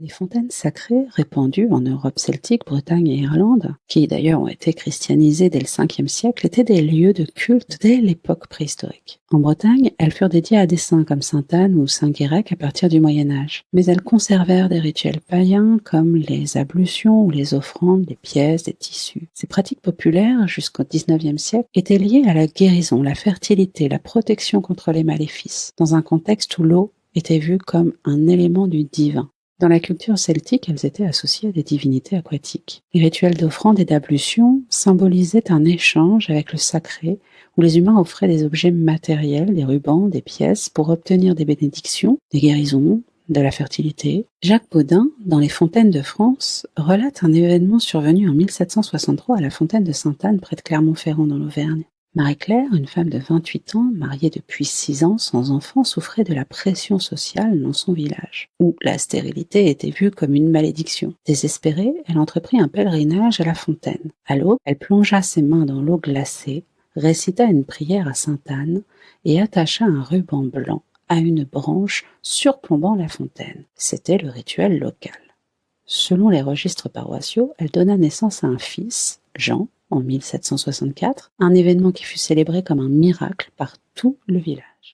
Les fontaines sacrées répandues en Europe celtique, Bretagne et Irlande, qui d'ailleurs ont été christianisées dès le 5e siècle, étaient des lieux de culte dès l'époque préhistorique. En Bretagne, elles furent dédiées à des saints comme sainte Anne ou saint Guérec à partir du Moyen Âge, mais elles conservèrent des rituels païens comme les ablutions ou les offrandes, des pièces, des tissus. Ces pratiques populaires, jusqu'au 19e siècle, étaient liées à la guérison, la fertilité, la protection contre les maléfices, dans un contexte où l'eau était vue comme un élément du divin. Dans la culture celtique, elles étaient associées à des divinités aquatiques. Les rituels d'offrande et d'ablution symbolisaient un échange avec le sacré, où les humains offraient des objets matériels, des rubans, des pièces, pour obtenir des bénédictions, des guérisons, de la fertilité. Jacques Baudin, dans Les Fontaines de France, relate un événement survenu en 1763 à la fontaine de Sainte-Anne, près de Clermont-Ferrand dans l'Auvergne. Marie-Claire, une femme de 28 ans, mariée depuis 6 ans, sans enfant, souffrait de la pression sociale dans son village, où la stérilité était vue comme une malédiction. Désespérée, elle entreprit un pèlerinage à la fontaine. À l'aube, elle plongea ses mains dans l'eau glacée, récita une prière à Sainte Anne et attacha un ruban blanc à une branche surplombant la fontaine. C'était le rituel local. Selon les registres paroissiaux, elle donna naissance à un fils, Jean, en 1764, un événement qui fut célébré comme un miracle par tout le village.